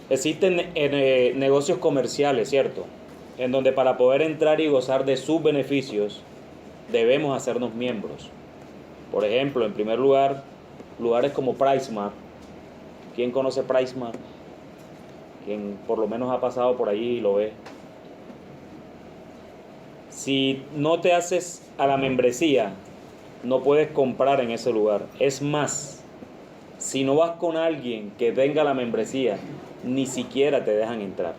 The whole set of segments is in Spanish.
Existen negocios comerciales, ¿cierto? En donde para poder entrar y gozar de sus beneficios debemos hacernos miembros. Por ejemplo, en primer lugar, lugares como PriceSmart. ¿Quién conoce PriceSmart? Quien por lo menos ha pasado por allí y lo ve. Si no te haces a la membresía, no puedes comprar en ese lugar. Es más, si no vas con alguien que tenga la membresía, ni siquiera te dejan entrar.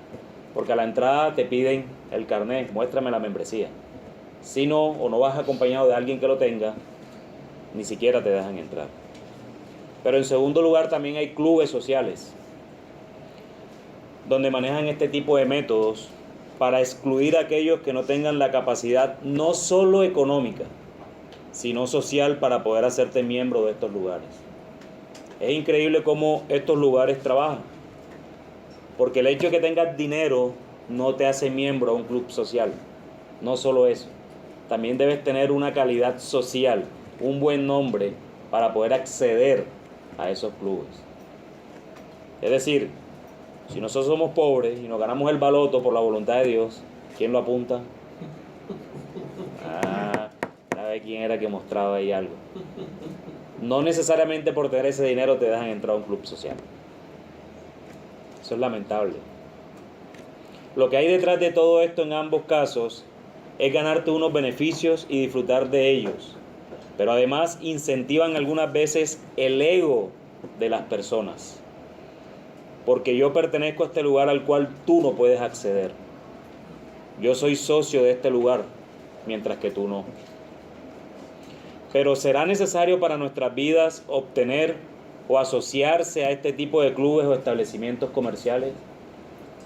Porque a la entrada te piden el carnet, muéstrame la membresía. Si no, o no vas acompañado de alguien que lo tenga, ni siquiera te dejan entrar. Pero en segundo lugar también hay clubes sociales, donde manejan este tipo de métodos para excluir a aquellos que no tengan la capacidad no solo económica, sino social para poder hacerte miembro de estos lugares. Es increíble cómo estos lugares trabajan, porque el hecho de que tengas dinero no te hace miembro a un club social. No solo eso, también debes tener una calidad social, un buen nombre para poder acceder a esos clubes. Es decir, si nosotros somos pobres y nos ganamos el baloto por la voluntad de Dios, ¿quién lo apunta? ¿Sabe quién era que mostraba ahí algo? No necesariamente por tener ese dinero te dejan entrar a un club social. Eso es lamentable. Lo que hay detrás de todo esto en ambos casos es ganarte unos beneficios y disfrutar de ellos. Pero además incentivan algunas veces el ego de las personas. Porque yo pertenezco a este lugar al cual tú no puedes acceder. Yo soy socio de este lugar, mientras que tú no. Pero ¿será necesario para nuestras vidas obtener o asociarse a este tipo de clubes o establecimientos comerciales?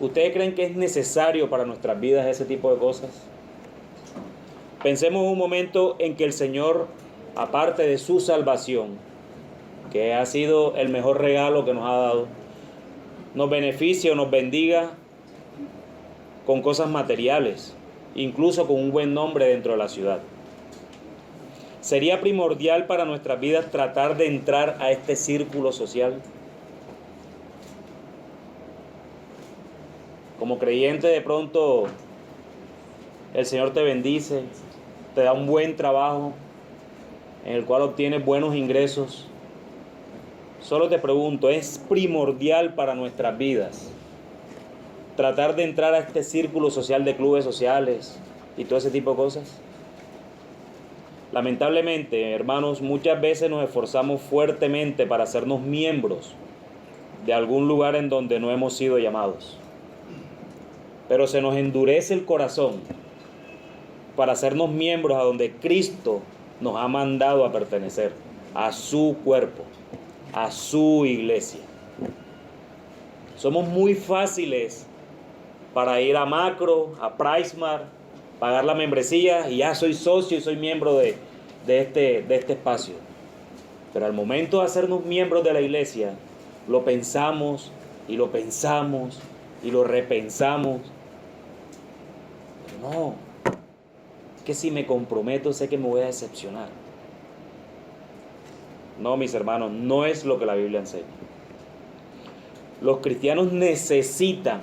¿Ustedes creen que es necesario para nuestras vidas ese tipo de cosas? Pensemos un momento en que el Señor, aparte de su salvación, que ha sido el mejor regalo que nos ha dado, nos beneficie o nos bendiga con cosas materiales, incluso con un buen nombre dentro de la ciudad. ¿Sería primordial para nuestras vidas tratar de entrar a este círculo social? Como creyente, de pronto el Señor te bendice, te da un buen trabajo en el cual obtienes buenos ingresos. Solo te pregunto, ¿es primordial para nuestras vidas tratar de entrar a este círculo social de clubes sociales y todo ese tipo de cosas? Lamentablemente, hermanos, muchas veces nos esforzamos fuertemente para hacernos miembros de algún lugar en donde no hemos sido llamados. Pero se nos endurece el corazón para hacernos miembros a donde Cristo nos ha mandado a pertenecer, a su cuerpo, a su iglesia. Somos muy fáciles para ir a Macro, a PriceSmart, pagar la membresía y ya soy socio y soy miembro de este espacio. Pero al momento de hacernos miembros de la iglesia, lo pensamos y lo pensamos y lo repensamos. Pero no, es que si me comprometo sé que me voy a decepcionar. No, mis hermanos, no es lo que la Biblia enseña. Los cristianos necesitan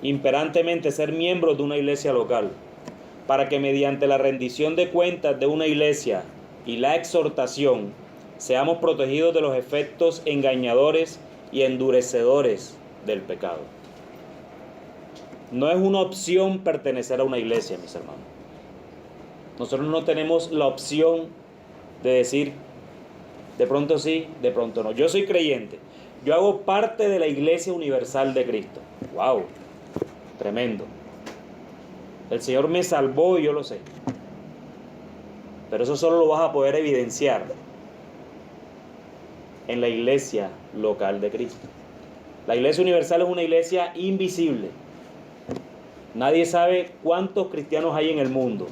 imperantemente ser miembros de una iglesia local, para que mediante la rendición de cuentas de una iglesia y la exhortación, seamos protegidos de los efectos engañadores y endurecedores del pecado. No es una opción pertenecer a una iglesia, mis hermanos. Nosotros no tenemos la opción de decir, de pronto sí, de pronto no. Yo soy creyente, yo hago parte de la Iglesia Universal de Cristo. ¡Wow! Tremendo. El Señor me salvó y yo lo sé. Pero eso solo lo vas a poder evidenciar en la iglesia local de Cristo. La Iglesia Universal es una iglesia invisible. Nadie sabe cuántos cristianos hay en el mundo,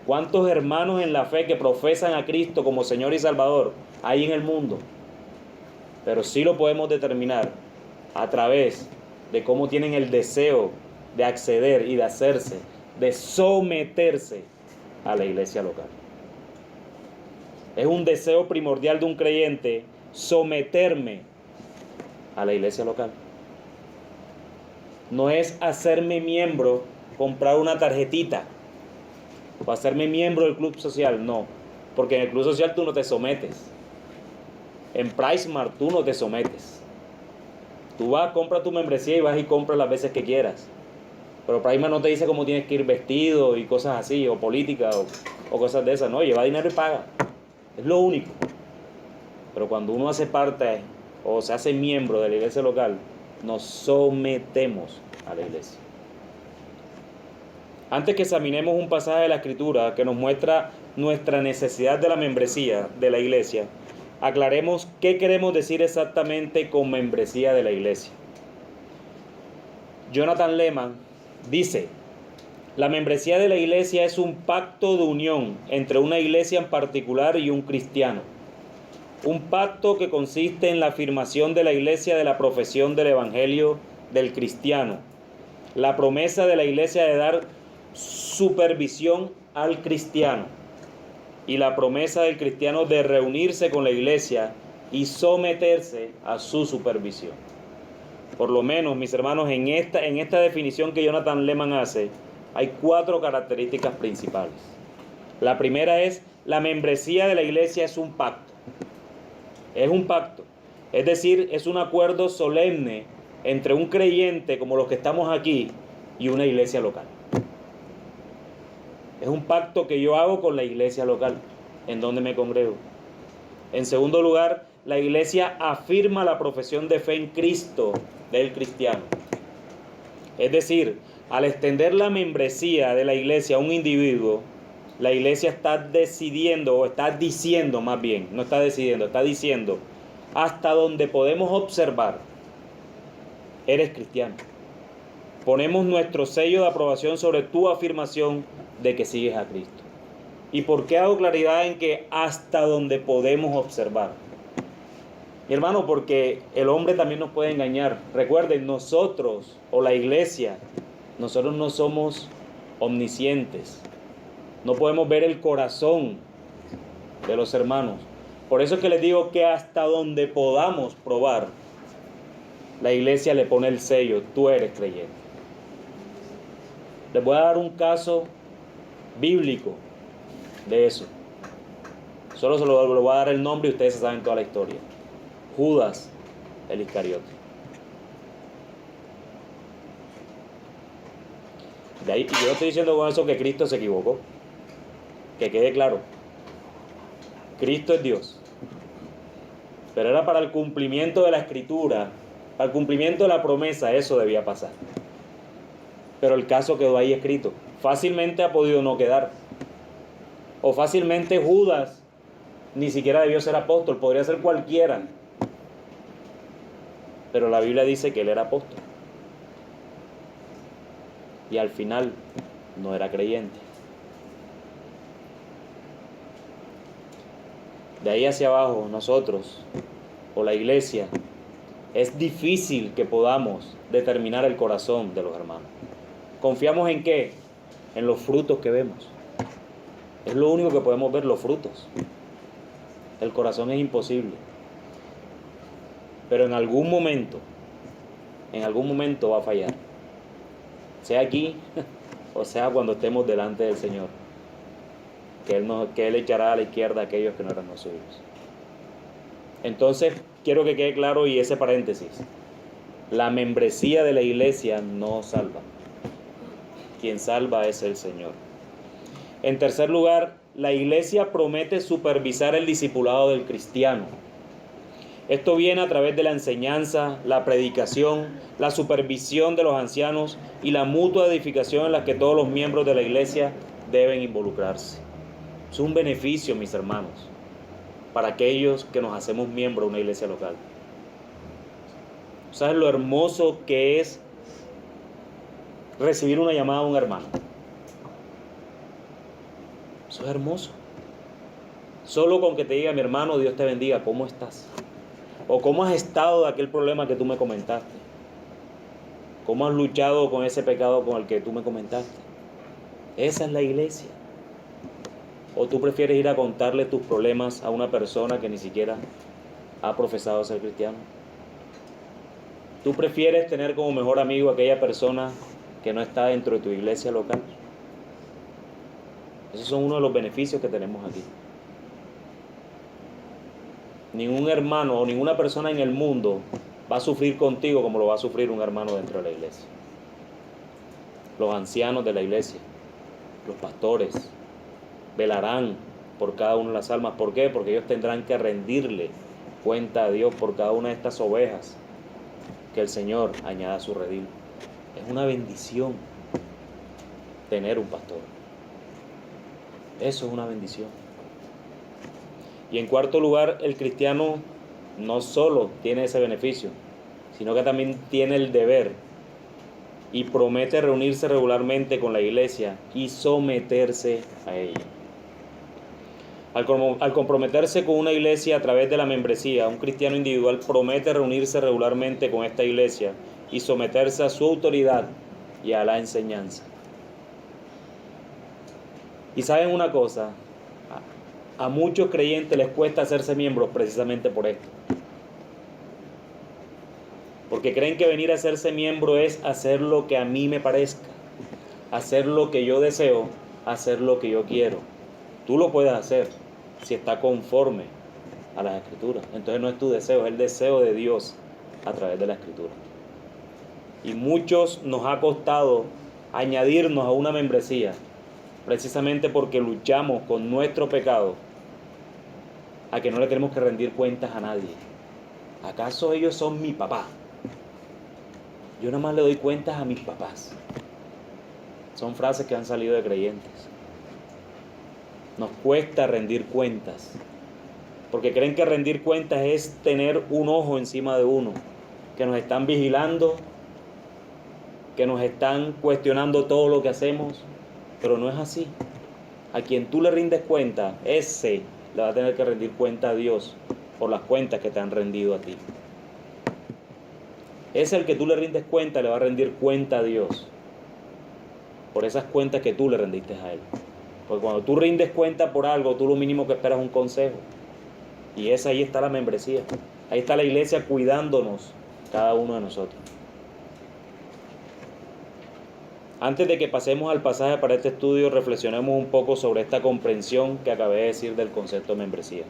cuántos hermanos en la fe que profesan a Cristo como Señor y Salvador hay en el mundo. Pero sí lo podemos determinar a través de cómo tienen el deseo de acceder y de hacerse, de someterse a la iglesia local. Es un deseo primordial de un creyente someterme a la iglesia local. No es hacerme miembro, comprar una tarjetita o hacerme miembro del club social, no. Porque en el club social tú no te sometes. En PriceMart tú no te sometes. Tú vas, compras tu membresía y vas y compras las veces que quieras. Pero PriceMart no te dice cómo tienes que ir vestido y cosas así, o política o cosas de esas. No, lleva dinero y paga. Es lo único. Pero cuando uno hace parte o se hace miembro de la iglesia local, nos sometemos a la iglesia. Antes que examinemos un pasaje de la Escritura que nos muestra nuestra necesidad de la membresía de la iglesia, aclaremos qué queremos decir exactamente con membresía de la iglesia. Jonathan Leeman dice: la membresía de la iglesia es un pacto de unión entre una iglesia en particular y un cristiano. Un pacto que consiste en la afirmación de la iglesia de la profesión del evangelio del cristiano, la promesa de la iglesia de dar supervisión al cristiano y la promesa del cristiano de reunirse con la iglesia y someterse a su supervisión. Por lo menos, mis hermanos, en esta definición que Jonathan Leeman hace, hay 4 características principales. La primera es: la membresía de la iglesia es un pacto. Es un pacto, es decir, es un acuerdo solemne entre un creyente como los que estamos aquí y una iglesia local. Es un pacto que yo hago con la iglesia local, en donde me congrego. En segundo lugar, la iglesia afirma la profesión de fe en Cristo del cristiano. Es decir, al extender la membresía de la iglesia a un individuo, la iglesia está decidiendo, o está diciendo más bien, no está decidiendo, está diciendo: hasta donde podemos observar, eres cristiano. Ponemos nuestro sello de aprobación sobre tu afirmación de que sigues a Cristo. ¿Y por qué hago claridad en que hasta donde podemos observar? Mi hermano, porque el hombre también nos puede engañar. Recuerden, nosotros, o la iglesia, nosotros no somos omniscientes. No podemos ver el corazón de los hermanos. Por eso es que les digo que hasta donde podamos probar, la iglesia le pone el sello: tú eres creyente. Les voy a dar un caso bíblico de eso. Solo se lo voy a dar el nombre y ustedes saben toda la historia. Judas el Iscariote. De ahí, y yo no estoy diciendo con eso que Cristo se equivocó. Que quede claro. Cristo es Dios. Pero era para el cumplimiento de la Escritura, para el cumplimiento de la promesa, eso debía pasar. Pero el caso quedó ahí escrito. Fácilmente ha podido no quedar. O fácilmente Judas ni siquiera debió ser apóstol, podría ser cualquiera. Pero la Biblia dice que él era apóstol. Y al final no era creyente. De ahí hacia abajo, nosotros, o la iglesia, es difícil que podamos determinar el corazón de los hermanos. ¿Confiamos en qué? En los frutos que vemos. Es lo único que podemos ver, los frutos. El corazón es imposible. Pero en algún momento va a fallar. Sea aquí, o sea cuando estemos delante del Señor. Que Él echará a la izquierda a aquellos que no eran los suyos. Entonces, quiero que quede claro, y ese paréntesis: la membresía de la iglesia no salva. Quien salva es el Señor. En tercer lugar, la iglesia promete supervisar el discipulado del cristiano. Esto viene a través de la enseñanza, la predicación, la supervisión de los ancianos y la mutua edificación en la que todos los miembros de la iglesia deben involucrarse. Es un beneficio, mis hermanos, para aquellos que nos hacemos miembros de una iglesia local. ¿Sabes lo hermoso que es recibir una llamada de un hermano? Eso es hermoso. Solo con que te diga: mi hermano, Dios te bendiga, ¿cómo estás? O ¿cómo has estado de aquel problema que tú me comentaste? ¿Cómo has luchado con ese pecado con el que tú me comentaste? Esa es la iglesia. ¿O tú prefieres ir a contarle tus problemas a una persona que ni siquiera ha profesado ser cristiano? ¿Tú prefieres tener como mejor amigo a aquella persona que no está dentro de tu iglesia local? Esos son uno de los beneficios que tenemos aquí. Ningún hermano o ninguna persona en el mundo va a sufrir contigo como lo va a sufrir un hermano dentro de la iglesia. Los ancianos de la iglesia, los pastores, velarán por cada una de las almas. ¿Por qué? Porque ellos tendrán que rendirle cuenta a Dios por cada una de estas ovejas que el Señor añada a su redil. Es una bendición tener un pastor. Eso es una bendición. Y en cuarto lugar, el cristiano no solo tiene ese beneficio, sino que también tiene el deber y promete reunirse regularmente con la iglesia y someterse a ella. Al comprometerse con una iglesia a través de la membresía, un cristiano individual promete reunirse regularmente con esta iglesia y someterse a su autoridad y a la enseñanza. Y saben una cosa, a muchos creyentes les cuesta hacerse miembros precisamente por esto. Porque creen que venir a hacerse miembro es hacer lo que a mí me parezca, hacer lo que yo deseo, hacer lo que yo quiero. Tú lo puedes hacer si está conforme a las Escrituras. Entonces no es tu deseo, es el deseo de Dios a través de la Escritura. Y muchos nos ha costado añadirnos a una membresía, precisamente porque luchamos con nuestro pecado, a que no le tenemos que rendir cuentas a nadie. ¿Acaso ellos son mi papá? Yo nada más le doy cuentas a mis papás. Son frases que han salido de creyentes. Nos cuesta rendir cuentas, porque creen que rendir cuentas es tener un ojo encima de uno, que nos están vigilando, que nos están cuestionando todo lo que hacemos, pero no es así. A quien tú le rindes cuenta, ese le va a tener que rendir cuenta a Dios por las cuentas que te han rendido a ti. Ese al que tú le rindes cuenta le va a rendir cuenta a Dios por esas cuentas que tú le rendiste a Él. Porque cuando tú rindes cuenta por algo, tú lo mínimo que esperas es un consejo. Y ahí está la membresía. Ahí está la iglesia cuidándonos, cada uno de nosotros. Antes de que pasemos al pasaje para este estudio, reflexionemos un poco sobre esta comprensión que acabé de decir del concepto de membresía.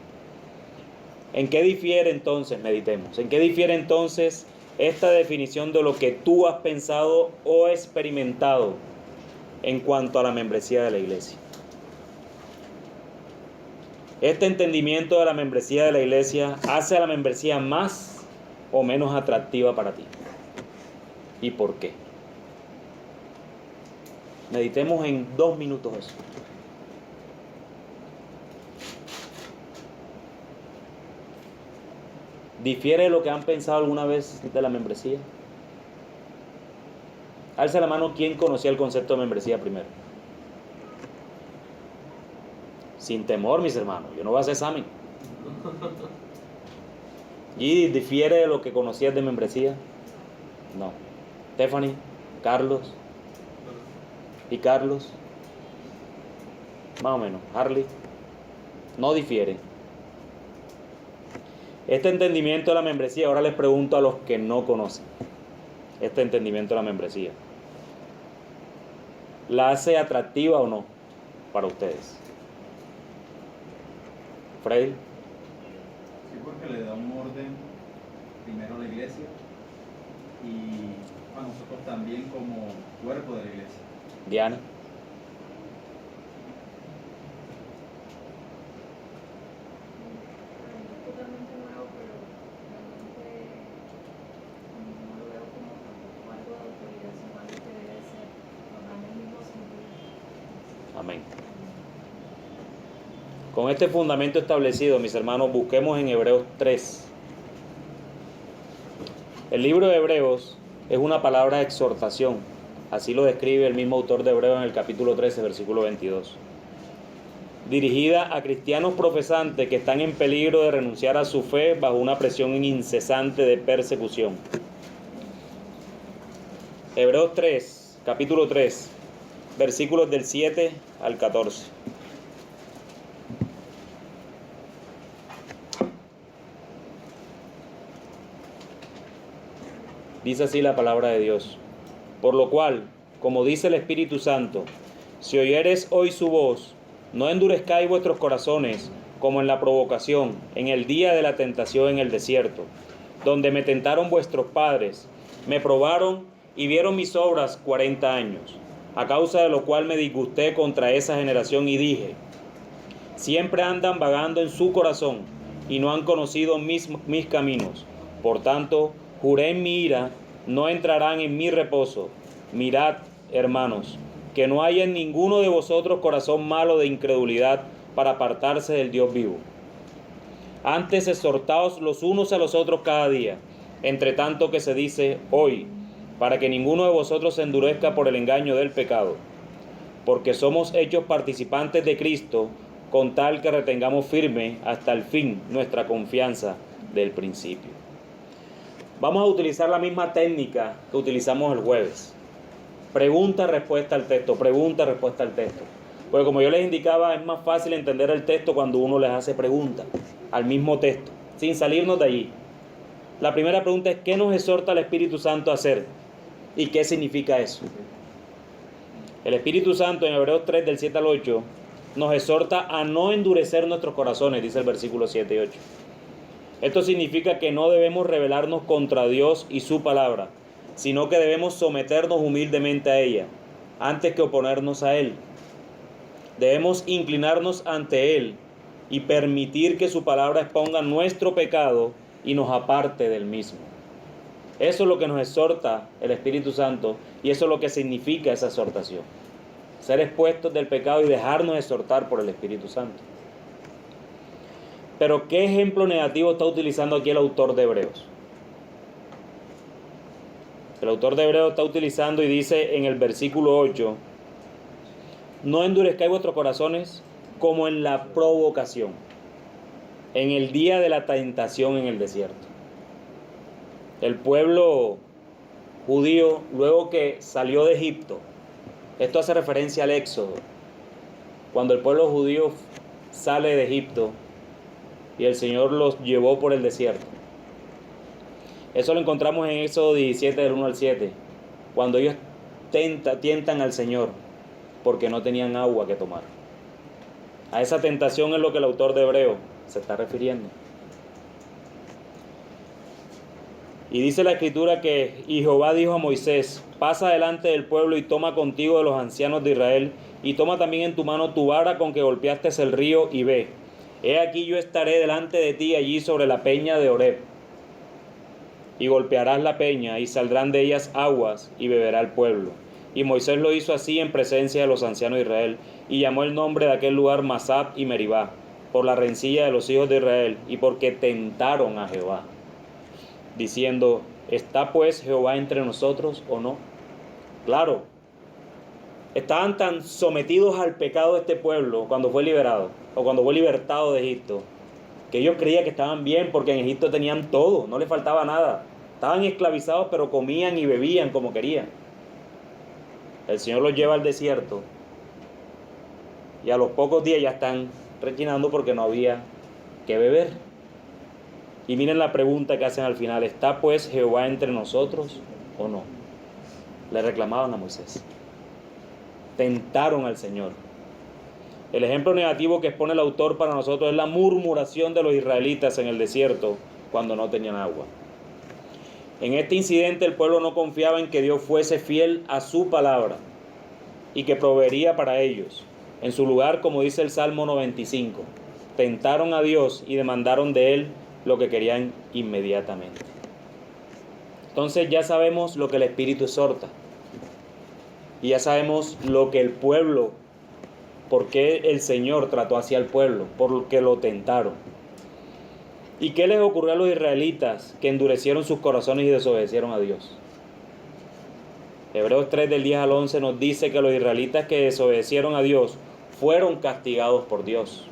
¿En qué difiere entonces? Meditemos. ¿En qué difiere entonces esta definición de lo que tú has pensado o experimentado en cuanto a la membresía de la iglesia? Este entendimiento de la membresía de la iglesia hace a la membresía más o menos atractiva para ti. ¿Y por qué? Meditemos en 2 minutos eso. ¿Difiere lo que han pensado alguna vez de la membresía? Alza la mano quien conocía el concepto de membresía primero. Sin temor, mis hermanos, yo no voy a hacer examen. ¿Y difiere de lo que conocías de membresía? No. Stephanie, Carlos y Carlos, más o menos. Harley, no difiere. Este entendimiento de la membresía, ahora les pregunto a los que no conocen este entendimiento de la membresía, ¿la hace atractiva o no para ustedes? Freddy. Sí, porque le da un orden primero a la iglesia y a nosotros también como cuerpo de la iglesia. Diana. Totalmente nuevo, pero realmente no lo veo como tampoco algo de autoridad, sino algo que debe ser, nos da en el mismo sentido. Amén. Con este fundamento establecido, mis hermanos, busquemos en Hebreos 3. El libro de Hebreos es una palabra de exhortación. Así lo describe el mismo autor de Hebreos en el capítulo 13, versículo 22. Dirigida a cristianos profesantes que están en peligro de renunciar a su fe bajo una presión incesante de persecución. Hebreos 3, capítulo 3, versículos del 7 al 14. Dice así la palabra de Dios. Por lo cual, como dice el Espíritu Santo, si oyereis hoy su voz, no endurezcáis vuestros corazones, como en la provocación, en el día de la tentación en el desierto, donde me tentaron vuestros padres, me probaron y vieron mis obras 40 años, a causa de lo cual me disgusté contra esa generación y dije, siempre andan vagando en su corazón y no han conocido mis caminos. Por tanto, juré en mi ira, no entrarán en mi reposo. Mirad, hermanos, que no haya en ninguno de vosotros corazón malo de incredulidad para apartarse del Dios vivo. Antes exhortaos los unos a los otros cada día, entre tanto que se dice hoy, para que ninguno de vosotros se endurezca por el engaño del pecado, porque somos hechos participantes de Cristo, con tal que retengamos firme hasta el fin nuestra confianza del principio. Vamos a utilizar la misma técnica que utilizamos el jueves. Pregunta, respuesta al texto, pregunta, respuesta al texto. Porque como yo les indicaba, es más fácil entender el texto cuando uno les hace preguntas al mismo texto, sin salirnos de allí. La primera pregunta es, ¿qué nos exhorta el Espíritu Santo a hacer? ¿Y qué significa eso? El Espíritu Santo en Hebreos 3, del 7 al 8, nos exhorta a no endurecer nuestros corazones, dice el versículo 7 y 8. Esto significa que no debemos rebelarnos contra Dios y su palabra, sino que debemos someternos humildemente a ella, antes que oponernos a Él. Debemos inclinarnos ante Él y permitir que su palabra exponga nuestro pecado y nos aparte del mismo. Eso es lo que nos exhorta el Espíritu Santo y eso es lo que significa esa exhortación. Ser expuestos del pecado y dejarnos exhortar por el Espíritu Santo. Pero ¿qué ejemplo negativo está utilizando aquí el autor de Hebreos? El autor de Hebreos está utilizando y dice en el versículo 8, no endurezcáis vuestros corazones como en la provocación, en el día de la tentación en el desierto. El pueblo judío, luego que salió de Egipto, esto hace referencia al Éxodo, cuando el pueblo judío sale de Egipto y el Señor los llevó por el desierto. Eso lo encontramos en Éxodo 17, del 1 al 7, cuando ellos tientan al Señor porque no tenían agua que tomar. A esa tentación es lo que el autor de Hebreo se está refiriendo. Y dice la Escritura que y Jehová dijo a Moisés, pasa delante del pueblo y toma contigo de los ancianos de Israel, y toma también en tu mano tu vara con que golpeaste el río, y ve, he aquí yo estaré delante de ti allí sobre la peña de Horeb, y golpearás la peña, y saldrán de ellas aguas, y beberá el pueblo. Y Moisés lo hizo así en presencia de los ancianos de Israel, y llamó el nombre de aquel lugar Masab y Meribá, por la rencilla de los hijos de Israel, y porque tentaron a Jehová, diciendo, ¿está pues Jehová entre nosotros o no? Claro, estaban tan sometidos al pecado de este pueblo cuando fue liberado, o cuando fue libertado de Egipto, que ellos creían que estaban bien porque en Egipto tenían todo, no les faltaba nada. Estaban esclavizados pero comían y bebían como querían. El Señor los lleva al desierto y a los pocos días ya están rechinando porque no había que beber. Y miren la pregunta que hacen al final, ¿está pues Jehová entre nosotros o no? Le reclamaban a Moisés. Tentaron al Señor. El ejemplo negativo que expone el autor para nosotros es la murmuración de los israelitas en el desierto cuando no tenían agua. En este incidente el pueblo no confiaba en que Dios fuese fiel a su palabra y que proveería para ellos. En su lugar, como dice el Salmo 95, tentaron a Dios y demandaron de Él lo que querían inmediatamente. Entonces ya sabemos lo que el Espíritu exhorta. Y ya sabemos lo que el pueblo, por qué el Señor trató hacia el pueblo, porque lo tentaron. ¿Y qué les ocurrió a los israelitas que endurecieron sus corazones y desobedecieron a Dios? Hebreos 3 del 10 al 11 nos dice que los israelitas que desobedecieron a Dios fueron castigados por Dios,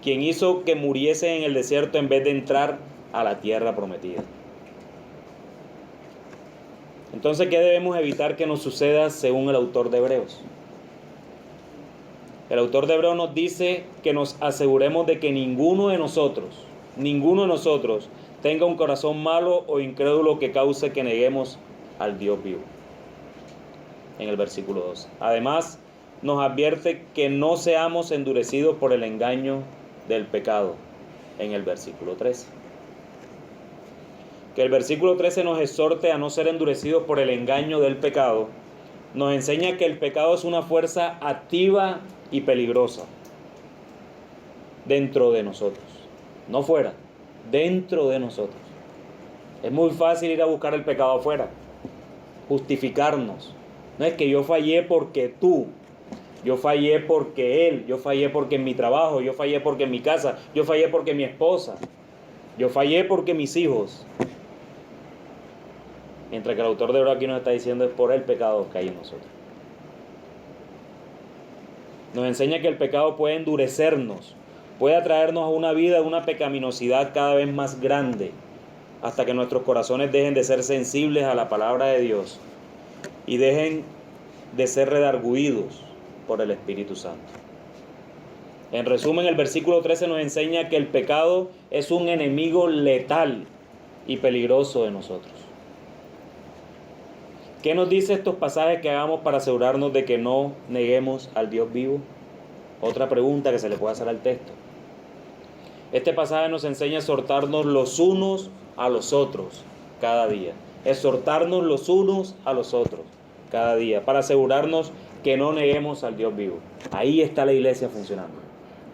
quien hizo que muriesen en el desierto en vez de entrar a la tierra prometida. Entonces, ¿qué debemos evitar que nos suceda según el autor de Hebreos? El autor de Hebreos nos dice que nos aseguremos de que ninguno de nosotros tenga un corazón malo o incrédulo que cause que neguemos al Dios vivo. En el versículo 12. Además, nos advierte que no seamos endurecidos por el engaño del pecado. En el versículo 13. Que el versículo 13 nos exhorte a no ser endurecidos por el engaño del pecado. Nos enseña que el pecado es una fuerza activa y peligrosa dentro de nosotros. No fuera, dentro de nosotros. Es muy fácil ir a buscar el pecado afuera, justificarnos. No es que yo fallé porque tú, yo fallé porque él, yo fallé porque en mi trabajo, yo fallé porque en mi casa, yo fallé porque mi esposa, yo fallé porque mis hijos. Mientras que el autor de Hebreos aquí nos está diciendo es por el pecado que hay en nosotros. Nos enseña que el pecado puede endurecernos, puede atraernos a una vida de una pecaminosidad cada vez más grande, hasta que nuestros corazones dejen de ser sensibles a la palabra de Dios y dejen de ser redarguidos por el Espíritu Santo. En resumen, el versículo 13 nos enseña que el pecado es un enemigo letal y peligroso de nosotros. ¿Qué nos dice estos pasajes que hagamos para asegurarnos de que no neguemos al Dios vivo? Otra pregunta que se le puede hacer al texto. Este pasaje nos enseña a exhortarnos los unos a los otros cada día. Exhortarnos los unos a los otros cada día para asegurarnos que no neguemos al Dios vivo. Ahí está la iglesia funcionando.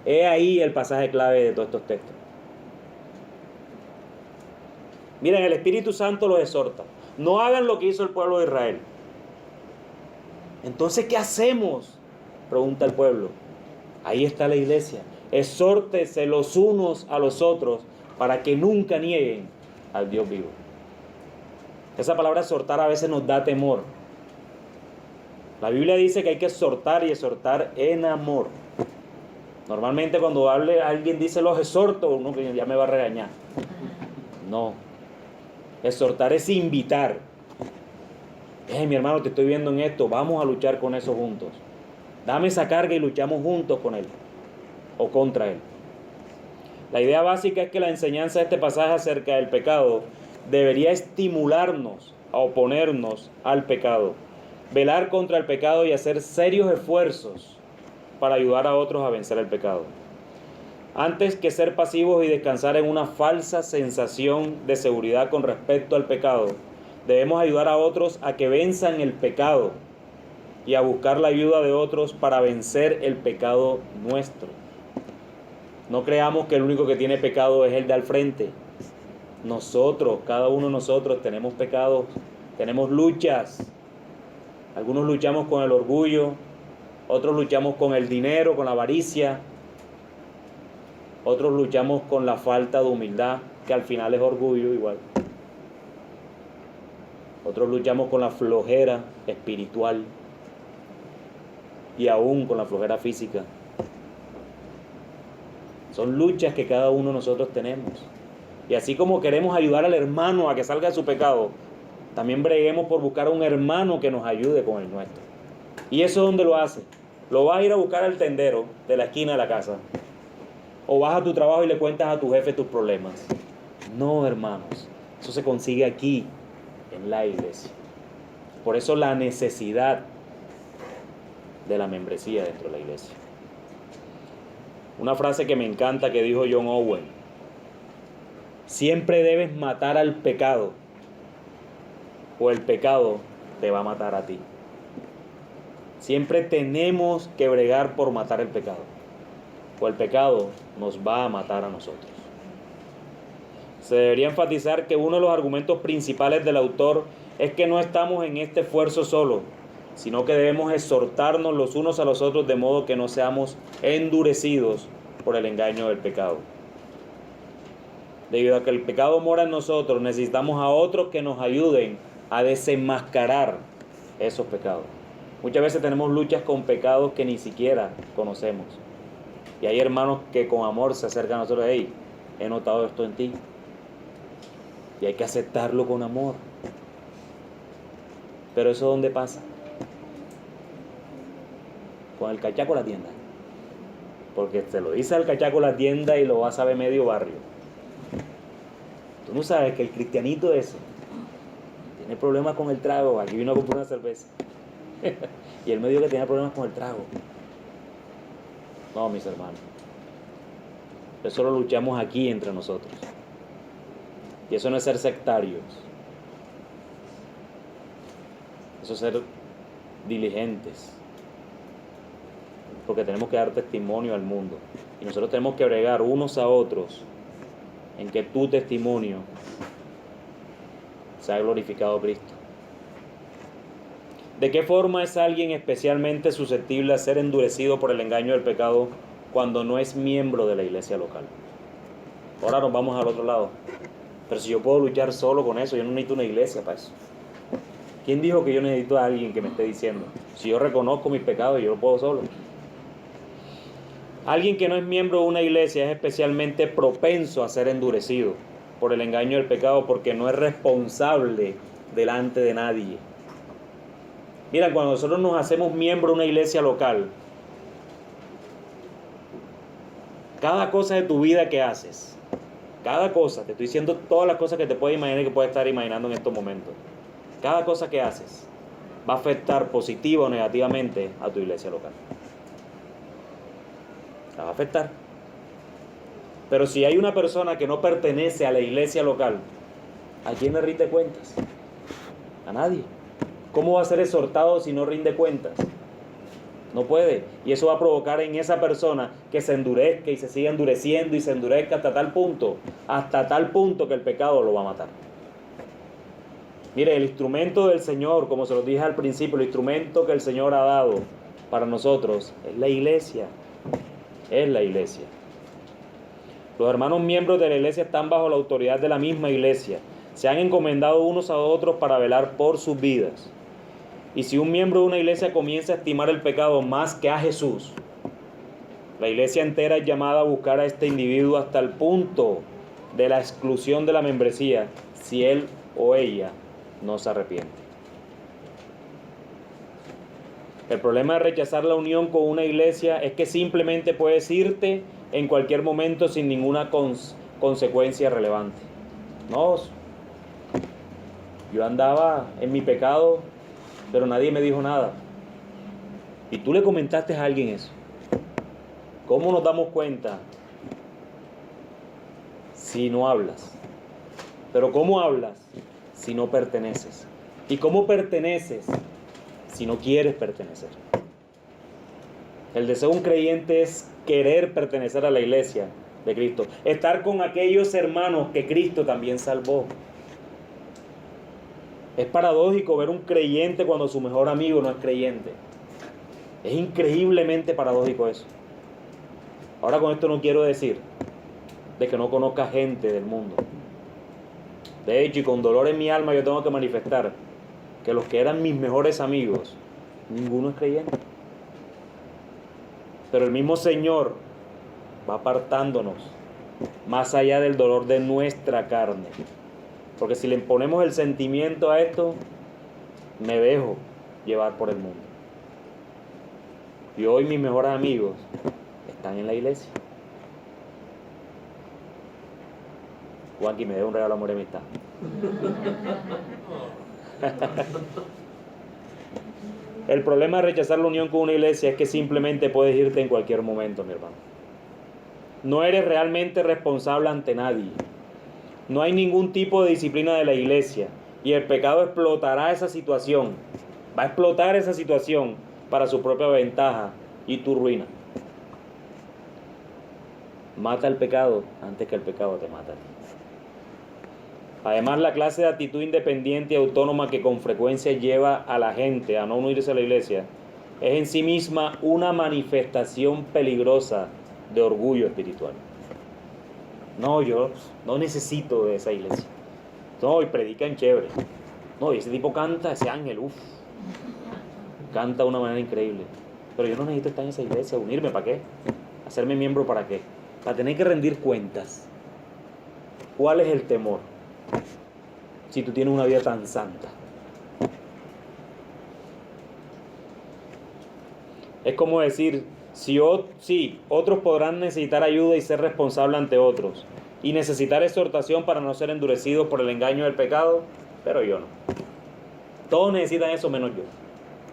Es ahí el pasaje clave de todos estos textos. Miren, el Espíritu Santo los exhorta. No hagan lo que hizo el pueblo de Israel. Entonces, ¿qué hacemos? Pregunta el pueblo. Ahí está la iglesia. Exhórtese los unos a los otros para que nunca nieguen al Dios vivo. Esa palabra exhortar a veces nos da temor. La Biblia dice que hay que exhortar y exhortar en amor. Normalmente cuando alguien dice los exhorto, uno que ya me va a regañar. No. Exhortar es invitar. Mi hermano, te estoy viendo en esto, vamos a luchar con eso juntos. Dame esa carga y luchamos juntos con él o contra él. La idea básica es que la enseñanza de este pasaje acerca del pecado debería estimularnos a oponernos al pecado, velar contra el pecado y hacer serios esfuerzos para ayudar a otros a vencer el pecado. Antes que ser pasivos y descansar en una falsa sensación de seguridad con respecto al pecado, debemos ayudar a otros a que venzan el pecado y a buscar la ayuda de otros para vencer el pecado nuestro. No creamos que el único que tiene pecado es el de al frente. Nosotros, cada uno de nosotros tenemos pecados, tenemos luchas. Algunos luchamos con el orgullo, otros luchamos con el dinero, con la avaricia. Otros luchamos con la falta de humildad, que al final es orgullo igual. Otros luchamos con la flojera espiritual y aún con la flojera física. Son luchas que cada uno de nosotros tenemos. Y así como queremos ayudar al hermano a que salga de su pecado, también breguemos por buscar a un hermano que nos ayude con el nuestro. ¿Y eso dónde lo hace? Lo vas a ir a buscar al tendero de la esquina de la casa. O vas a tu trabajo y le cuentas a tu jefe tus problemas. No, hermanos. Eso se consigue aquí, en la iglesia. Por eso la necesidad de la membresía dentro de la iglesia. Una frase que me encanta que dijo John Owen. Siempre debes matar al pecado, o el pecado te va a matar a ti. Siempre tenemos que bregar por matar el pecado, o el pecado nos va a matar a nosotros. Se debería enfatizar que uno de los argumentos principales del autor es que no estamos en este esfuerzo solo, sino que debemos exhortarnos los unos a los otros de modo que no seamos endurecidos por el engaño del pecado. Debido a que el pecado mora en nosotros, necesitamos a otros que nos ayuden a desenmascarar esos pecados. Muchas veces tenemos luchas con pecados que ni siquiera conocemos. Y hay hermanos que con amor se acercan a nosotros. Hey, he notado esto en ti. Y hay que aceptarlo con amor. Pero eso ¿dónde pasa? Con el cachaco de la tienda. Porque te lo dice el cachaco de la tienda y lo va a saber medio barrio. Tú Tú no sabes que el cristianito ese tiene problemas con el trago. Aquí vino a comprar una cerveza. Y él me dijo que tenía problemas con el trago. No, mis hermanos. Eso lo luchamos aquí entre nosotros. Y eso no es ser sectarios. Eso es ser diligentes. Porque tenemos que dar testimonio al mundo. Y nosotros tenemos que bregar unos a otros en que tu testimonio sea glorificado Cristo. ¿De qué forma es alguien especialmente susceptible a ser endurecido por el engaño del pecado cuando no es miembro de la iglesia local? Ahora nos vamos al otro lado. Pero si yo puedo luchar solo con eso, yo no necesito una iglesia para eso. ¿Quién dijo que yo necesito a alguien que me esté diciendo? Si yo reconozco mis pecados, yo lo puedo solo. Alguien que no es miembro de una iglesia es especialmente propenso a ser endurecido por el engaño del pecado porque no es responsable delante de nadie. Mira, cuando nosotros nos hacemos miembro de una iglesia local, cada cosa de tu vida que haces, cada cosa, te estoy diciendo todas las cosas que te puedes imaginar y que puedes estar imaginando en estos momentos, cada cosa que haces va a afectar positiva o negativamente a tu iglesia local. La va a afectar. Pero si hay una persona que no pertenece a la iglesia local, ¿a quién le rinde cuentas? A nadie. ¿Cómo va a ser exhortado si no rinde cuentas? No puede. Y eso va a provocar en esa persona que se endurezca y se siga endureciendo y se endurezca hasta tal punto que el pecado lo va a matar. Mire, el instrumento del Señor, como se lo dije al principio, el instrumento que el Señor ha dado para nosotros es la iglesia. Es la iglesia. Los hermanos miembros de la iglesia están bajo la autoridad de la misma iglesia. Se han encomendado unos a otros para velar por sus vidas. Y si un miembro de una iglesia comienza a estimar el pecado más que a Jesús, la iglesia entera es llamada a buscar a este individuo hasta el punto de la exclusión de la membresía si él o ella no se arrepiente. El problema de rechazar la unión con una iglesia es que simplemente puedes irte en cualquier momento sin ninguna consecuencia relevante. No, yo andaba en mi pecado, pero nadie me dijo nada. Y tú le comentaste a alguien eso. ¿Cómo nos damos cuenta si no hablas? Pero ¿cómo hablas si no perteneces? ¿Y cómo perteneces si no quieres pertenecer? El deseo de un creyente es querer pertenecer a la iglesia de Cristo, estar con aquellos hermanos que Cristo también salvó. Es paradójico ver un creyente cuando su mejor amigo no es creyente. Es increíblemente paradójico eso. Ahora, con esto no quiero decir de que no conozca gente del mundo. De hecho, y con dolor en mi alma, yo tengo que manifestar que los que eran mis mejores amigos, ninguno es creyente. Pero el mismo Señor va apartándonos más allá del dolor de nuestra carne. Porque si le ponemos el sentimiento a esto, me dejo llevar por el mundo. Y hoy mis mejores amigos están en la iglesia. Juanqui, me debe un regalo, amor y amistad. El problema de rechazar la unión con una iglesia es que simplemente puedes irte en cualquier momento, mi hermano. No eres realmente responsable ante nadie. No hay ningún tipo de disciplina de la iglesia. Y el pecado explotará esa situación. Va a explotar esa situación para su propia ventaja y tu ruina. Mata el pecado antes que el pecado te mate a ti. Además, la clase de actitud independiente y autónoma que con frecuencia lleva a la gente a no unirse a la iglesia es en sí misma una manifestación peligrosa de orgullo espiritual. No, yo no necesito de esa iglesia. No, y predican chévere. No, y ese tipo canta, ese ángel, canta de una manera increíble. Pero yo no necesito estar en esa iglesia, unirme, ¿para qué? ¿Hacerme miembro para qué? Para tener que rendir cuentas. ¿Cuál es el temor? Si tú tienes una vida tan santa. Es como decir, sí, otros podrán necesitar ayuda y ser responsables ante otros, y necesitar exhortación para no ser endurecidos por el engaño del pecado, pero yo no. Todos necesitan eso menos yo.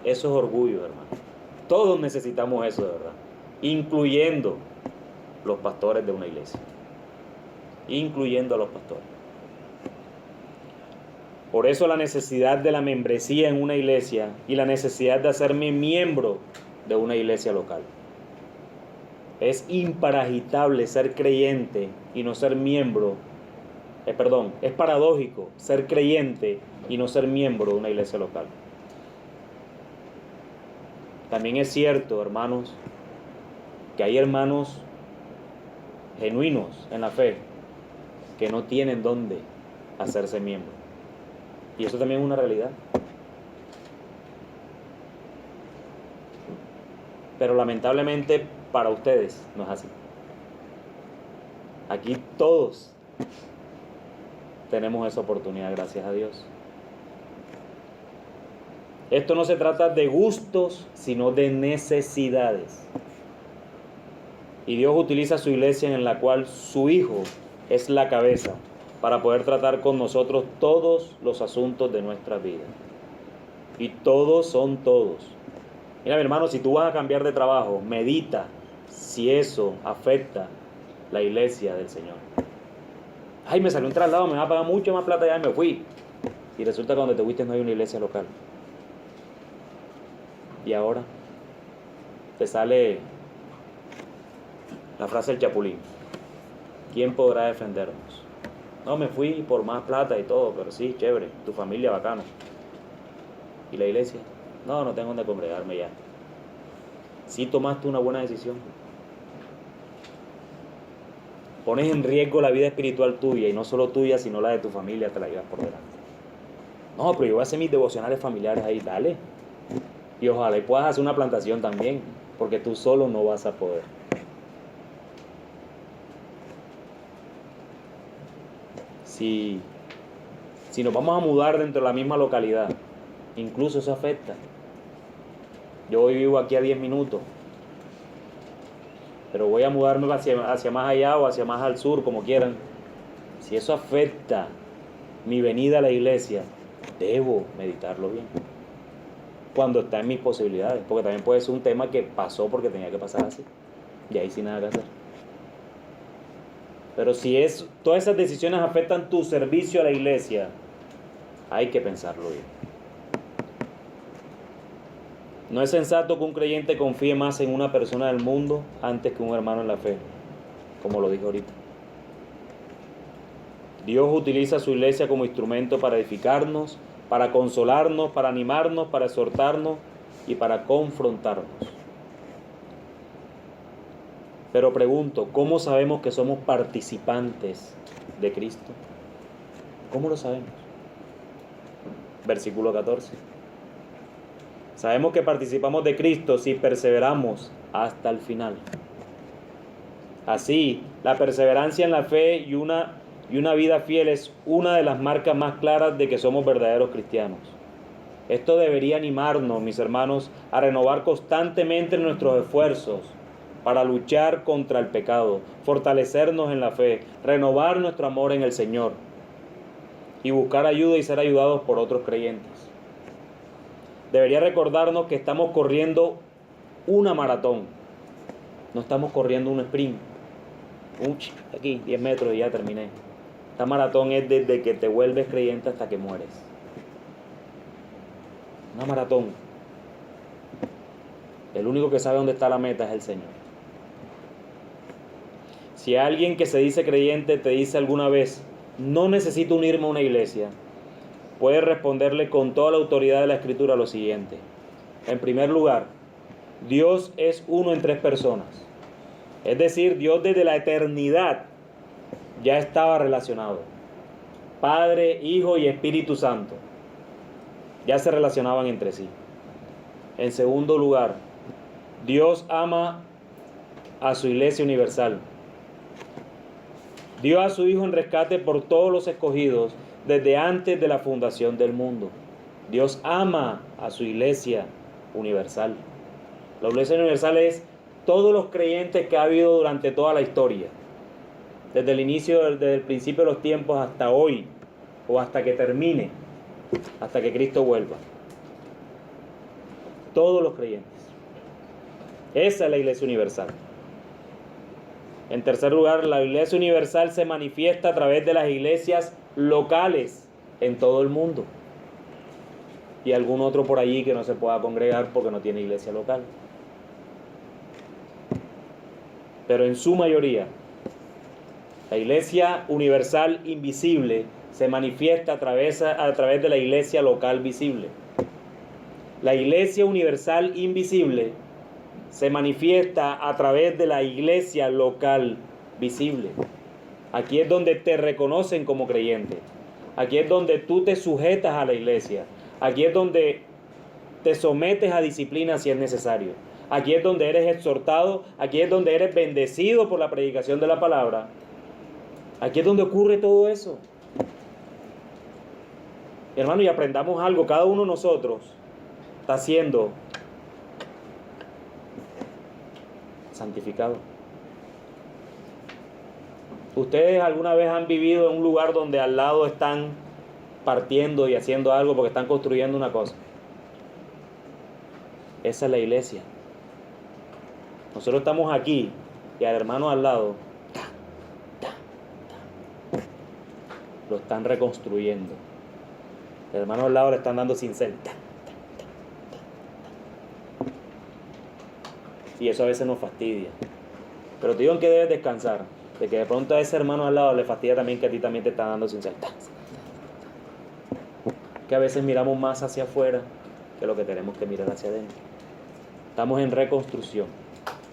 Eso es orgullo, hermano. Todos necesitamos eso, de verdad. Incluyendo los pastores de una iglesia. Incluyendo a los pastores. Por eso la necesidad de la membresía en una iglesia y la necesidad de hacerme miembro de una iglesia local. Es imparagitable ser creyente y no ser miembro. Es paradójico ser creyente y no ser miembro de una iglesia local. También es cierto, hermanos, que hay hermanos genuinos en la fe que no tienen dónde hacerse miembro. Y eso también es una realidad. Pero lamentablemente para ustedes no es así. Aquí todos tenemos esa oportunidad, gracias a Dios. Esto no se trata de gustos, sino de necesidades. Y Dios utiliza su iglesia en la cual su Hijo es la cabeza para poder tratar con nosotros todos los asuntos de nuestra vida. Y todos son todos. Mira, mi hermano, si tú vas a cambiar de trabajo, medita si eso afecta la iglesia del Señor. Ay, me salió un traslado, me va a pagar mucho más plata ya y me fui. Y resulta que donde te fuiste no hay una iglesia local. Y ahora te sale la frase del Chapulín. ¿Quién podrá defendernos? No, me fui por más plata y todo, pero sí, chévere, tu familia bacano. ¿Y la iglesia? No, no tengo donde congregarme ya. Sí tomaste una buena decisión. Pones en riesgo la vida espiritual tuya, y no solo tuya, sino la de tu familia, te la llevas por delante. No, pero yo voy a hacer mis devocionales familiares ahí, dale. Y ojalá y puedas hacer una plantación también, porque tú solo no vas a poder. Si nos vamos a mudar dentro de la misma localidad, incluso eso afecta. Yo hoy vivo aquí a 10 minutos, pero voy a mudarme hacia más allá o hacia más al sur, como quieran. Si eso afecta mi venida a la iglesia, debo meditarlo bien, cuando está en mis posibilidades, porque también puede ser un tema que pasó porque tenía que pasar así, y ahí sin nada que hacer. Pero si todas esas decisiones afectan tu servicio a la iglesia, hay que pensarlo bien. No es sensato que un creyente confíe más en una persona del mundo antes que un hermano en la fe, como lo dije ahorita. Dios utiliza su iglesia como instrumento para edificarnos, para consolarnos, para animarnos, para exhortarnos y para confrontarnos. Pero pregunto, ¿cómo sabemos que somos participantes de Cristo? ¿Cómo lo sabemos? Versículo 14. Sabemos que participamos de Cristo si perseveramos hasta el final. Así, la perseverancia en la fe y una vida fiel es una de las marcas más claras de que somos verdaderos cristianos. Esto debería animarnos, mis hermanos, a renovar constantemente nuestros esfuerzos para luchar contra el pecado, fortalecernos en la fe, renovar nuestro amor en el Señor y buscar ayuda y ser ayudados por otros creyentes. Debería recordarnos que estamos corriendo una maratón, no estamos corriendo un sprint. Aquí, 10 metros y ya terminé. Esta maratón es desde que te vuelves creyente hasta que mueres. Una maratón. El único que sabe dónde está la meta es el Señor. Si alguien que se dice creyente te dice alguna vez, no necesito unirme a una iglesia, puedes responderle con toda la autoridad de la Escritura lo siguiente. En primer lugar, Dios es uno en 3 personas. Es decir, Dios desde la eternidad ya estaba relacionado. Padre, Hijo y Espíritu Santo ya se relacionaban entre sí. En segundo lugar, Dios ama a su iglesia universal. Dio a su Hijo en rescate por todos los escogidos desde antes de la fundación del mundo. Dios ama a su iglesia universal. La iglesia universal es todos los creyentes que ha habido durante toda la historia. desde el inicio, desde el principio de los tiempos hasta hoy, o hasta que termine, hasta que Cristo vuelva. Todos los creyentes. Esa es la Iglesia Universal. En tercer lugar, la Iglesia Universal se manifiesta a través de las iglesias locales en todo el mundo. Y algún otro por allí que no se pueda congregar porque no tiene iglesia local. Pero en su mayoría, la Iglesia Universal invisible se manifiesta a través de la iglesia local visible. La Iglesia Universal invisible se manifiesta a través de la iglesia local visible. Aquí es donde te reconocen como creyente. Aquí es donde tú te sujetas a la iglesia. Aquí es donde te sometes a disciplina si es necesario. Aquí es donde eres exhortado. Aquí es donde eres bendecido por la predicación de la palabra. Aquí es donde ocurre todo eso. Hermano, y aprendamos algo. Cada uno de nosotros está siendo santificado. ¿Ustedes alguna vez han vivido en un lugar donde al lado están partiendo y haciendo algo porque están construyendo una cosa? Esa es la iglesia. Nosotros estamos aquí y al hermano al lado lo están reconstruyendo. El hermano al lado le están dando cincel. Y eso a veces nos fastidia. Pero te digo en que debes descansar. De que de pronto a ese hermano al lado le fastidia también que a ti también te están dando cincel. Que a veces miramos más hacia afuera que lo que tenemos que mirar hacia adentro. Estamos en reconstrucción.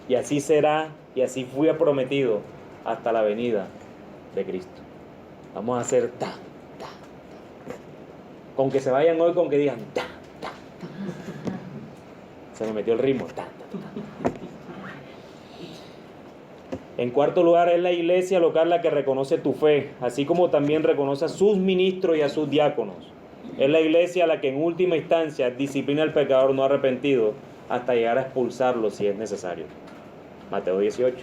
Y así será, y así fue prometido hasta la venida de Cristo. Vamos a hacer ta. Con que se vayan hoy, con que digan ta. Se me metió el ritmo. Ta. En cuarto lugar, es la iglesia local la que reconoce tu fe, así como también reconoce a sus ministros y a sus diáconos. Es la iglesia la que en última instancia disciplina al pecador no arrepentido hasta llegar a expulsarlo si es necesario. Mateo 18.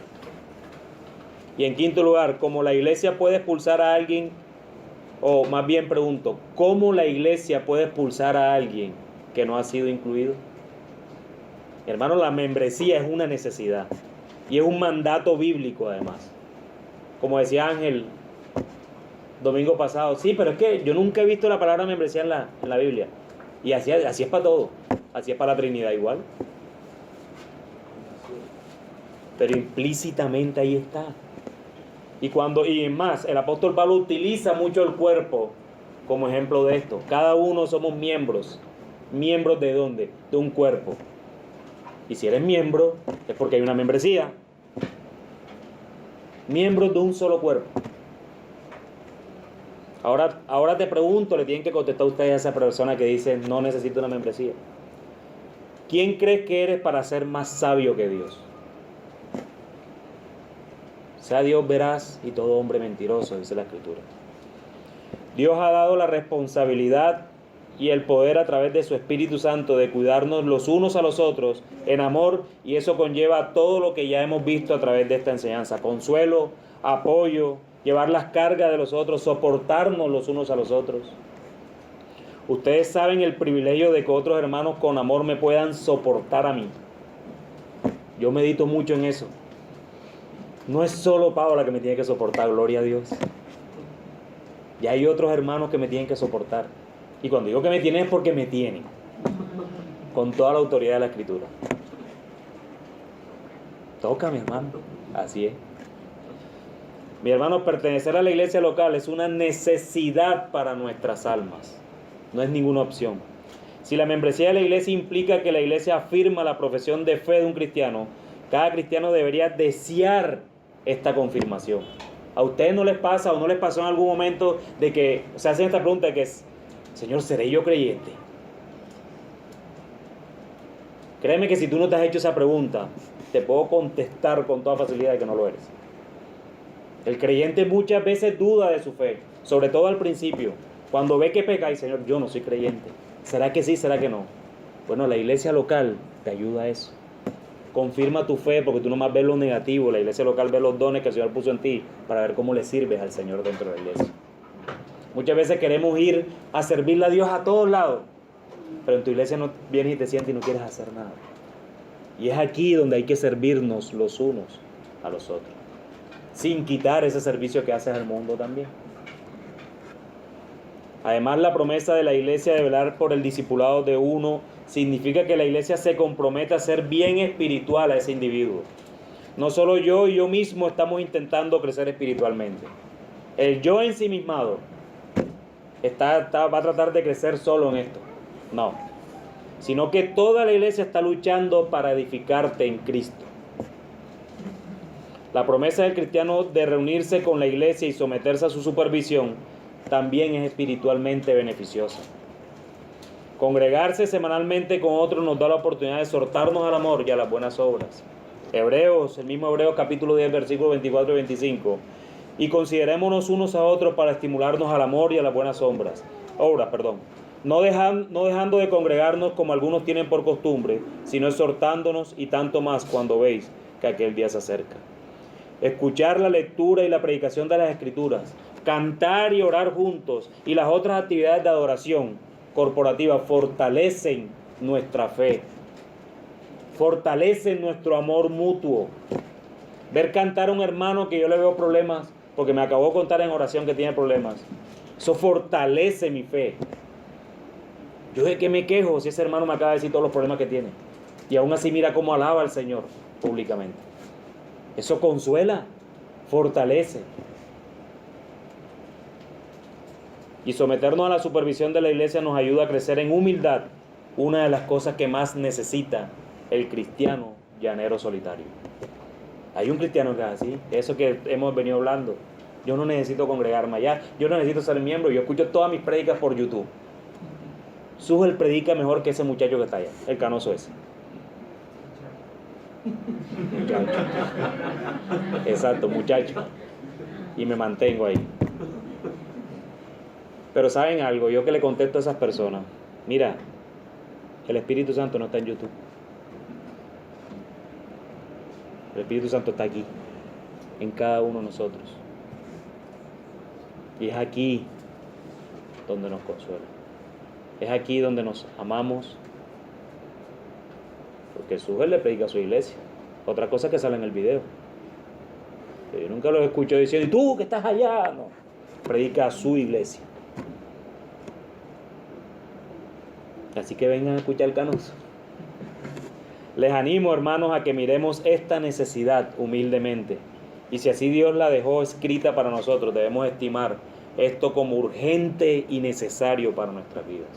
Y en quinto lugar, como la iglesia puede expulsar a alguien, o más bien pregunto, ¿cómo la iglesia puede expulsar a alguien que no ha sido incluido? Hermano, la membresía es una necesidad. Y es un mandato bíblico además. Como decía Ángel domingo pasado, sí, pero es que yo nunca he visto la palabra membresía en la Biblia. Y así es para todo. Así es para la Trinidad igual. Pero implícitamente ahí está. Y más, el apóstol Pablo utiliza mucho el cuerpo como ejemplo de esto. Cada uno somos miembros. ¿Miembros de dónde? De un cuerpo. Y si eres miembro, es porque hay una membresía. Miembros de un solo cuerpo. Ahora te pregunto, le tienen que contestar ustedes a esa persona que dice, no necesito una membresía. ¿Quién crees que eres para ser más sabio que Dios? Sea Dios veraz y todo hombre mentiroso, dice la Escritura. Dios ha dado la responsabilidad y el poder a través de su Espíritu Santo de cuidarnos los unos a los otros en amor, y eso conlleva todo lo que ya hemos visto a través de esta enseñanza: consuelo, apoyo, llevar las cargas de los otros, soportarnos los unos a los otros. Ustedes saben el privilegio de que otros hermanos con amor me puedan soportar a mí. Yo medito mucho en eso. No es solo Paola que me tiene que soportar, gloria a Dios. Y hay otros hermanos que me tienen que soportar. Y cuando digo que me tienen es porque me tienen, con toda la autoridad de la Escritura. Toca, mi hermano, así es. Mi hermano, pertenecer a la iglesia local es una necesidad para nuestras almas, no es ninguna opción. Si la membresía de la iglesia implica que la iglesia afirma la profesión de fe de un cristiano, cada cristiano debería desear esta confirmación. ¿A ustedes no les pasa o no les pasó en algún momento de que se hacen esta pregunta que es: Señor, ¿seré yo creyente? Créeme que si tú no te has hecho esa pregunta, te puedo contestar con toda facilidad de que no lo eres. El creyente muchas veces duda de su fe, sobre todo al principio. Cuando ve que peca, y Señor, yo no soy creyente. ¿Será que sí? ¿Será que no? Bueno, la iglesia local te ayuda a eso. confirma tu fe, porque tú nomás ves lo negativo. La iglesia local ve los dones que el Señor puso en ti para ver cómo le sirves al Señor dentro de la iglesia. Muchas veces queremos ir a servirle a Dios a todos lados, pero en tu iglesia no vienes y te sientes y no quieres hacer nada. Y es aquí donde hay que servirnos los unos a los otros, sin quitar ese servicio que haces al mundo también. Además, la promesa de la iglesia de velar por el discipulado de uno significa que la iglesia se compromete a ser bien espiritual a ese individuo. No solo yo y yo mismo estamos intentando crecer espiritualmente. El yo ensimismado va a tratar de crecer solo en esto. No. Sino que toda la iglesia está luchando para edificarte en Cristo. La promesa del cristiano de reunirse con la iglesia y someterse a su supervisión también es espiritualmente beneficiosa. Congregarse semanalmente con otros nos da la oportunidad de exhortarnos al amor y a las buenas obras. Hebreos, el mismo Hebreos capítulo 10, versículos 24 y 25. Y considerémonos unos a otros para estimularnos al amor y a las buenas obras. No dejando de congregarnos como algunos tienen por costumbre, sino exhortándonos, y tanto más cuando veis que aquel día se acerca. Escuchar la lectura y la predicación de las Escrituras, cantar y orar juntos y las otras actividades de adoración corporativa fortalecen nuestra fe, fortalecen nuestro amor mutuo. Ver cantar a un hermano que yo le veo problemas, porque me acabó de contar en oración que tiene problemas, eso fortalece mi fe. Yo de qué me quejo si ese hermano me acaba de decir todos los problemas que tiene, y aún así mira cómo alaba al Señor públicamente. Eso consuela, fortalece. Y someternos a la supervisión de la iglesia nos ayuda a crecer en humildad, una de las cosas que más necesita el cristiano llanero solitario. Hay un cristiano que es así, eso que hemos venido hablando. Yo no necesito congregarme allá, yo no necesito ser miembro, yo escucho todas mis prédicas por YouTube. Sujel predica mejor que ese muchacho que está allá, el canoso ese. Muchacho. Exacto, muchacho. Y me mantengo ahí. Pero ¿saben algo? Yo que le contesto a esas personas, mira, el Espíritu Santo no está en YouTube. El Espíritu Santo está aquí, en cada uno de nosotros. Y es aquí donde nos consuela. Es aquí donde nos amamos. Porque Sujel le predica a su iglesia. Otra cosa que sale en el video. Yo nunca los escucho diciendo, ¿y tú que estás allá? No, predica a su iglesia. Así que vengan a escuchar el canoso. Les animo, hermanos, a que miremos esta necesidad humildemente. Y si así Dios la dejó escrita para nosotros, debemos estimar esto como urgente y necesario para nuestras vidas.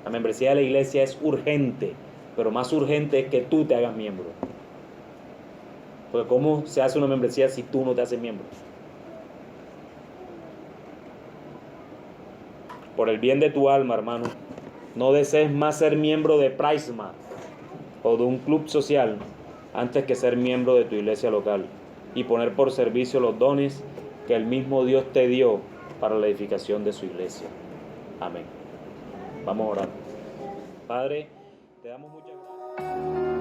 La membresía de la iglesia es urgente, pero más urgente es que tú te hagas miembro. Porque ¿cómo se hace una membresía si tú no te haces miembro? Por el bien de tu alma, hermano, no desees más ser miembro de Prisma o de un club social antes que ser miembro de tu iglesia local y poner por servicio los dones que el mismo Dios te dio para la edificación de su iglesia. Amén. Vamos a orar. Padre, te damos muchas gracias.